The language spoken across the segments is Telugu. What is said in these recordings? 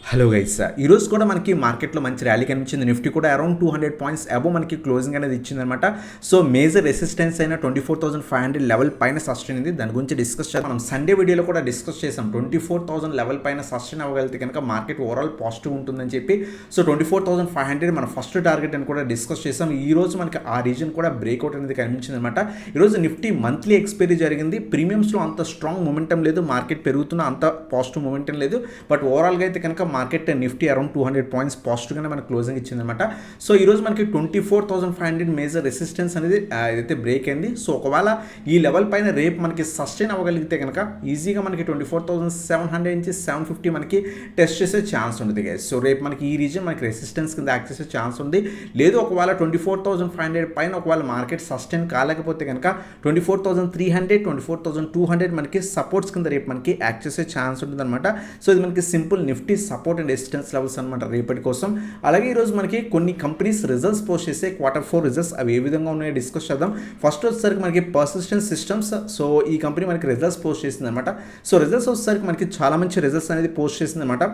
హలో గైస్, ఈరోజు కూడా మనకి మార్కెట్లో మంచి ర్యాలీ కనిపించింది. నిఫ్టీ కూడా అరౌండ్ 200 పాయింట్స్ అబోవ్ మనకి క్లోజింగ్ అనేది ఇచ్చిందనమాట. సో మేజర్ రెసిస్టెన్స్ అయిన 24,500 లెవెల్ పైన సస్టైన్ అయింది. దాని గురించి డిస్కస్ చేద్దాం. మనం సండే వీడియోలో కూడా డిస్కస్ చేసాం. 24,000 లెవెల్ పైన సస్టైన్ అవ్వగలిగితే కనుక మార్కెట్ ఓవరాల్ పాజిటివ్ ఉంటుందని చెప్పి. సో 24,500 మన ఫస్ట్ టార్గెట్ అని కూడా డిస్కస్ చేసాం. ఈ రోజు మనకి ఆ రీజన్ కూడా బ్రేక్అవుట్ అనేది కనిపించింది అనమాట. ఈరోజు నిఫ్టీ మంత్లీ ఎక్స్పైరీ జరిగింది. ప్రీమియమ్స్లో అంత స్ట్రాంగ్ మూమెంటం లేదు, మార్కెట్ పెరుగుతున్న అంత పాజిటివ్ మూమెంటం లేదు. బట్ ఓవరాల్గా అయితే కనుక మార్కెట్ నిఫ్టీ అరౌండ్ 200 పాయింట్స్ పాజిటివ్గానే మనకు క్లోజింగ్ ఇచ్చిందనమాట. సో ఈరోజు మనకి 24,500 మేజర్ రెసిస్టెన్స్ అనేది ఏదైతే బ్రేక్ అయింది. సో ఒకవేళ ఈ లెవెల్ పైన రేపు మనకి సస్టైన్ అవ్వగలిగితే కనుక ఈజీగా మనకి 24,700 నుంచి 750 మనకి టెస్ట్ చేసే ఛాన్స్ ఉంది గైస్. సో రేపు మనకి ఈ రీజన్ మనకి రెసిస్టెన్స్ కింద యాక్ట్ చేసే ఛాన్స్ ఉంది. లేదు ఒకవేళ 24,500 పైన ఒకవేళ మార్కెట్ సస్టైన్ కాలేకపోతే కనుక 24,300 24,200 మనకి సపోర్ట్స్ కింద రేపు మనకి యాక్ట్ చేసే ఛాన్స్ ఉంటుందన్నమాట. సో ఇది మనకి simple Nifty support and resistance levels అనమాట రేపటి కోసం. అలాగే ఈరోజు మనకి కొన్ని కంపెనీస్ రిజల్ట్స్ పోస్ట్ చేసే Q4 రిజల్ట్స్ అవి ఏ విధంగా ఉన్నాయో డిస్కస్ చేద్దాం. ఫస్ట్ వచ్చేసరికి మనకి పర్సిస్టెంట్ సిస్టమ్స్. సో ఈ కంపెనీ మనకి రిజల్ట్స్ పోస్ట్ చేసింది అనమాట. సో రిజల్ట్స్ వచ్చేసరికి మనకి చాలా మంచి రిజల్ట్స్ అనేది పోస్ట్ చేసింది అనమాట.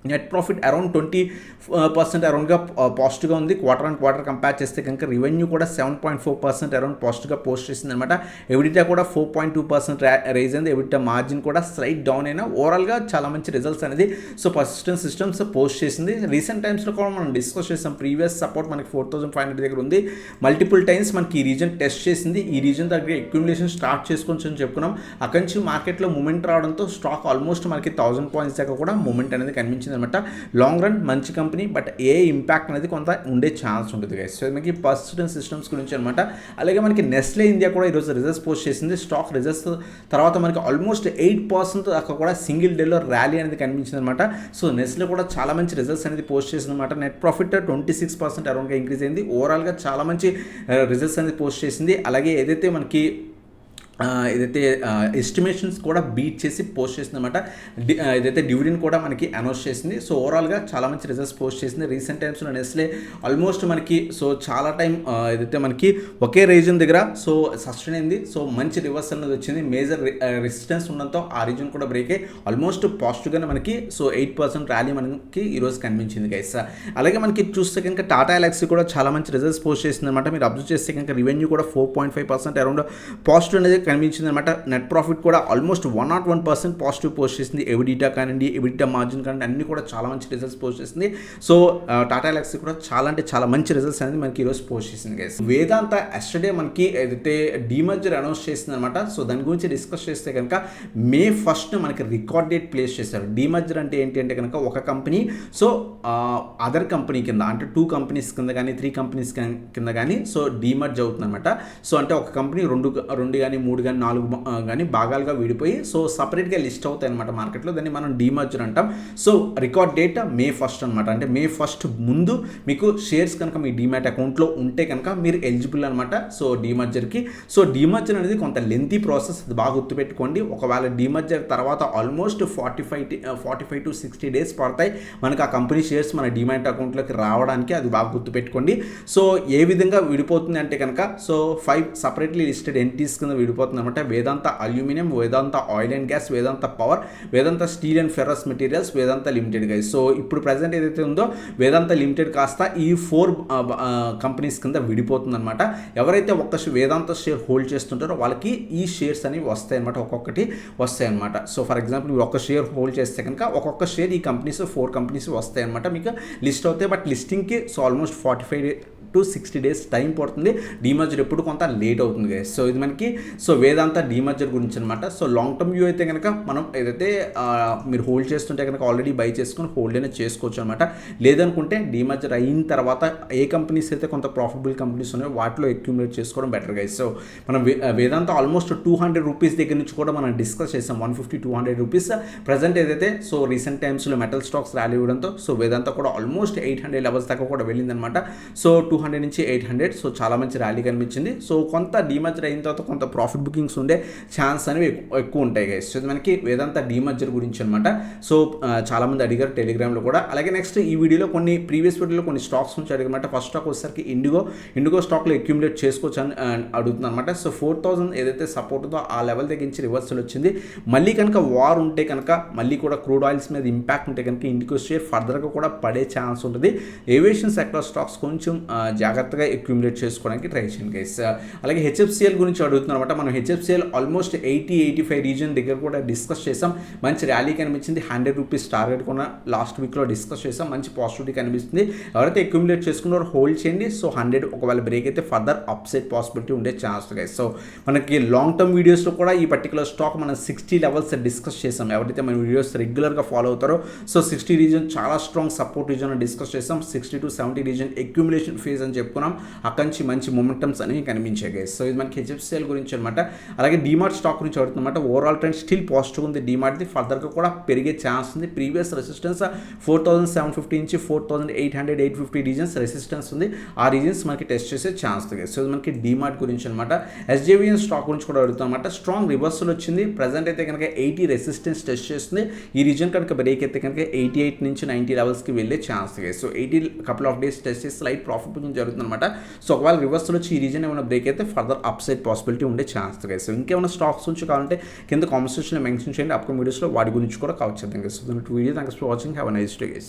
నెట్ ప్రాఫిట్ అరౌండ్ 20% అరౌండ్గా పాజిటివ్గా ఉంది. క్వార్టర్ కంపేర్ చేస్తే కనుక రెవెన్యూ కూడా 7.4% అరౌండ్ పాజిటివ్గా పోస్ట్ చేసింది అనమాట. ఎవిడిటా కూడా 4.2% రైజ్ అయింది. ఎవిడిటా మార్జిన్ కూడా స్లైట్ డౌన్ అయినా ఓవరాల్గా చాలా మంచి రిజల్ట్స్ అనేది సో పర్సిస్టెంట్ సిస్టమ్స్ పోస్ట్ చేసింది. రీసెంట్ టైమ్స్లో కూడా మనం డిస్కస్ చేసాం. ప్రీవియస్ సపోర్ట్ మనకి 4,500 దగ్గర ఉంది. మల్టిపుల్ టైమ్స్ మనకి ఈ రీజన్ టెస్ట్ చేసింది. ఈ రీజన్ దగ్గర అక్యుములేషన్ స్టార్ట్ చేసుకోవచ్చు అని చెప్పుకున్నాం. అక్కడి నుంచి మార్కెట్లో మూమెంట్ రావడంతో స్టాక్ ఆల్మోస్ట్ మనకి 1,000 పాయింట్స్ దాకా కూడా మూమెంట్ అనేది కనిపించింది అనమాట. లాంగ్ రన్ మంచి కంపెనీ, బట్ ఏ ఇంపాక్ట్ అనేది కొంత ఉండే ఛాన్స్ ఉంటుంది గైస్. సో మనకి పర్సిస్టెంట్ సిస్టమ్స్ గురించి అనమాట. అలాగే మనకి నెస్లే ఇండియా కూడా ఈరోజు రిజల్ట్స్ పోస్ట్ చేసింది. స్టాక్ రిజల్ట్స్ తర్వాత మనకి ఆల్మోస్ట్ 8% దాకా కూడా సింగిల్ డేలో ర్యాలీ అనేది కనిపించింది అనమాట. సో నెస్లే కూడా చాలా మంచి రిజల్ట్స్ అనేది పోస్ట్ చేసింది అనమాట. నెట్ ప్రాఫిట్ 26% అరౌండ్గా ఇంక్రీజ్ అయింది. ఓవరాల్గా చాలా మంచి రిజల్ట్స్ అనేది పోస్ట్ చేసింది. అలాగే ఏదైతే మనకి ఏదైతే ఎస్టిమేషన్స్ కూడా బీట్ చేసి పోస్ట్ చేసిందన్నమాట. ఏదైతే డివిడెండ్ కూడా మనకి అనౌన్స్ చేసింది. సో ఓవరాల్గా చాలా మంచి రిజల్ట్స్ పోస్ట్ చేసింది. రీసెంట్ టైమ్స్లో నెస్లే ఆల్మోస్ట్ మనకి సో చాలా టైం ఏదైతే మనకి ఒకే రీజన్ దగ్గర సో సస్టైన్ అయింది. సో మంచి రివర్సల్ అనేది వచ్చింది. మేజర్ రెసిస్టెన్స్ ఉండడంతో ఆ రీజన్ కూడా బ్రేక్ అయ్యి ఆల్మోస్ట్ పాజిటివ్గానే మనకి సో 8% ర్యాలీ మనకి ఈరోజు కనిపించింది గైస్. అలాగే మనకి చూస్తే కనుక టాటా ఎలక్సీ కూడా చాలా మంచి రిజల్ట్స్ పోస్ట్ చేసింది అనమాట. మీరు అబ్జర్వ్ చేస్తే కనుక రెవెన్యూ కూడా 4.5% అరౌండ్ పాజిటివ్ అనేది కనిపించింది అనమాట. నెట్ ప్రాఫిట్ కూడా ఆల్మోస్ట్ 101% పాజిటివ్ పోస్ట్ చేసింది. ఎవిడిటా కానివ్వండి, ఎవిడిటా మార్జిన్ కానివ్వండి, అన్ని కూడా చాలా మంచి రిజల్ట్స్ పోస్ట్ చేసింది. సో టాటా ఎలక్సీ కూడా చాలా అంటే చాలా మంచి రిజల్ట్స్ అనేది మనకి ఈరోజు పోస్ట్ చేసింది గైస్. వేదాంత ఎస్టర్డే మనకి ఏదైతే డీమర్జర్ అనౌన్స్ చేసింది అనమాట. సో దాని గురించి డిస్కస్ చేస్తే కనుక May 1st మనకి రికార్డ్ డేట్ ప్లేస్ చేశారు. డీమర్జర్ అంటే ఏంటి అంటే కనుక ఒక కంపెనీ సో అదర్ కంపెనీ కింద అంటే 2 కంపెనీస్ కింద కానీ 3 కంపెనీస్ కింద కానీ సో డీమర్జ్ అవుతుంది అనమాట. సో అంటే ఒక కంపెనీ రెండు కానీ 3 కానీ 4 కానీ భాగాలుగా విడిపోయి సో సపరేట్గా లిస్ట్ అవుతాయి అనమాట మార్కెట్లో. దాన్ని మనం డీమర్జర్ అంటాం. So record date May 1st అనమాట. అంటే May 1st ముందు మీకు షేర్స్ కనుక మీ డీమ్యాట్ అకౌంట్లో ఉంటే కనుక మీరు ఎలిజిబుల్ అనమాట సో డీమర్జర్కి. సో డీమర్జర్ అనేది కొంత లెంతీ ప్రాసెస్, అది బాగా గుర్తుపెట్టుకోండి. ఒకవేళ డీమర్జర్ తర్వాత ఆల్మోస్ట్ 45 to 60 డేస్ పడతాయి మనకు ఆ కంపెనీ షేర్స్ మన డీమ్యాట్ అకౌంట్లోకి రావడానికి. అది బాగా గుర్తుపెట్టుకోండి. సో ఏ విధంగా విడిపోతుంది అంటే కనుక సో 5 సపరేట్లీ లిస్టెడ్ ఎంటిటీస్ కింద విడిపోతుంది అనమాట. Vedanta aluminium, Vedanta oil and gas, Vedanta power, Vedanta steel and ferrous materials, Vedanta limited guys. So ఇప్పుడు ప్రజెంట్ ఏదైతే ఉందో వేదాంత లిమిటెడ్ కాస్త ఈ 4 కంపెనీస్ కింద విడిపోతుంది అనమాట. ఎవరైతే ఒక్క వేదాంత షేర్ హోల్డ్ చేస్తుంటారో వాళ్ళకి ఈ షేర్స్ అనేవి వస్తాయి అనమాట. ఒక్కొక్కటి వస్తాయి అనమాట. సో ఫర్ ఎగ్జాంపుల్ మీరు ఒక షేర్ హోల్డ్ చేస్తే కనుక ఒక్కొక్క షేర్ ఈ కంపెనీస్ 4 కంపెనీస్ వస్తాయి అనమాట. మీకు లిస్ట్ అవుతాయి. బట్ లిస్టింగ్కి so almost 45 to 60 days time పడుతుంది. డీమర్జర్ ఎప్పుడు కొంత లేట్ అవుతుంది గైస్. సో ఇది మనకి సో వేదాంత డీమర్జర్ గురించి అనమాట. సో లాంగ్ టర్మ్ వ్యూ అయితే కనుక మనం ఏదైతే మీరు హోల్డ్ చేస్తుంటే కనుక ఆల్రెడీ బై చేసుకుని హోల్డ్ అయినా చేసుకోవచ్చు అనమాట. లేదనుకుంటే డీమర్జర్ అయిన తర్వాత ఏ కంపెనీస్ అయితే కొంత ప్రాఫిటబుల్ కంపెనీస్ ఉన్నాయో వాటిలో అక్యుములేట్ చేసుకోవడం బెటర్ గైస్. సో మనం వేదాంత ఆల్మోస్ట్ 200 రూపీస్ దగ్గర నుంచి కూడా మనం డిస్కస్ చేసాం. 150-200 రూపీస్ ప్రజెంట్ ఏదైతే సో రీసెంట్ టైమ్స్లో మెటల్ స్టాక్స్ ర్యాలీ ఇవ్వడంతో సో వేదాంత కూడా ఆల్మోస్ట్ 800 లెవెల్స్ దాకా కూడా వెళ్ళిందనమాట. సో 200 నుంచి 800. సో చాలా మంచి ర్యాలీ కనిపించింది. సో కొంత డీమర్జర్ అయిన తర్వాత కొంత ప్రాఫిట్ బుకింగ్స్ ఉండే ఛాన్స్ అనేవి ఎక్కువ ఉంటాయి గైస్. సో ఇది మనకి వేదాంత డీమర్జర్ గురించి అనమాట. సో చాలామంది అడిగారు టెలిగ్రామ్లో కూడా. అలాగే నెక్స్ట్ ఈ వీడియోలో ప్రీవియస్ వీడియోలో కొన్ని స్టాక్స్ నుంచి అడిగమాట. ఫస్ట్ స్టాక్ వచ్చేసరికి ఇండిగో స్టాక్లో అక్యూములేట్ చేసుకోవచ్చు అని అడుగుతుంది అనమాట. సో 4000 ఏదైతే సపోర్ట్ ఉందో ఆ లెవెల్ దగ్గర నుంచి రివర్సల్ వచ్చింది. మళ్ళీ కనుక వార్ ఉంటే కనుక మళ్ళీ కూడా క్రూడ్ ఆయిల్స్ మీద ఇంపాక్ట్ ఉంటే కనుక ఇండిగో షేర్ ఫర్దర్గా కూడా పడే ఛాన్స్ ఉంటుంది. ఏవియేషన్ సెక్టర్ స్టాక్స్ కొంచెం జాగ్రత్తగా అక్యూములేట్ చేసుకోవడానికి ట్రై చేయండి గైస్. అలాగే హెచ్ఎఫ్సిఎల్ గురించి అడుగుతున్నారు అనమాట. మనం హెచ్ఎఫ్సిఎల్ ఆల్మోస్ట్ 80-85 రీజన్ దగ్గర కూడా డిస్కస్ చేసాం. మంచి ర్యాలీ కనిపించింది. 100 రూపీస్ టార్గెట్ కూడా లాస్ట్ వీక్లో డిస్కస్ చేసాం. మంచి పాజిటివిటీ కనిపిస్తుంది. ఎవరైతే అక్యూములేట్ చేసుకున్నారో హోల్డ్ చేయండి. సో 100 ఒకవేళ బ్రేక్ అయితే ఫర్దర్ అప్సైడ్ పాసిబిలిటీ ఉండే ఛాన్స్ గైస్. సో మనకి లాంగ్ టర్మ్ వీడియోస్లో కూడా ఈ పర్టికులర్ స్టాక్ మనం 60 లెవెల్స్ డిస్కస్ చేసాం. ఎవరైతే మన వీడియోస్ రెగ్యులర్గా ఫాలో అవుతారో సో 60 రీజన్ చాలా స్ట్రాంగ్ సపోర్ట్ రీజన్ డిస్కస్ చేసాం. 60 to 70 రీజన్ అక్యూములేషన్ ఫేజ్ అని చెప్పుకున్నాం. అక్కడి నుంచి మంచి మొమెంటమ్స్ అనేవి కనిపించాయి గైస్. సో ఇది మనకి హెచ్ఎఫ్సిఎల్ గురించి అనమాట. అలాగే డీమార్ట్ స్టాక్ గురించి అడుగుతుందన్నమాట. ఓవరాల్ ట్రెండ్ స్టిల్ పాజిటివ్ ఉంది. డీమార్ట్ది ఫర్దర్గా కూడా పెరిగే ఛాన్స్ ఉంది. ప్రీవియస్ రెసిస్టెన్స్ 4750 నుంచి 4800 850 రీజన్స్ రెసిస్టెన్స్ ఉంది. ఆ రీజన్స్ మనకి టెస్ట్ చేసే ఛాన్స్ ఉంది. సో ఇది మనకి డీమార్ట్ గురించి అనమాట. ఎస్జేవిఎన్ స్టాక్ గురించి కూడా అడుగుతామన్నమాట. స్ట్రాంగ్ రివర్సల్ వచ్చింది. ప్రజెంట్ అయితే కనుక 80 రెసిస్టెన్స్ టెస్ట్ చేస్తుంది. ఈ రీజన్ కనుక బ్రేక్ అయితే కనుక 88 నుంచి 90 లెవెల్స్కి వెళ్ళే ఛాన్స్ ఉంది. So 80 couple of days test చేసి లైట్ ప్రాఫిట్ బుకింగ్ జరుగుతుంది అనమాట. సో ఒకవేళ రివర్సల్ వచ్చి ఈ రీజన్ ఏమైనా బ్రేక్ అయితే ఫర్దర్ అప్సైడ్ పాసిబిలిటీ ఉండే ఛాన్స్ ఉంది. సో ఇంకేమైనా స్టాక్స్ నుంచి కావాలంటే కింద కామెంట్ సెక్షన్లో మెన్షన్ చేయండి. అప్కమింగ్ వీడియోస్లో వాటి గురించి కూడా కవర్ చేద్దాం. So video thanks for watching. Have a nice day guys.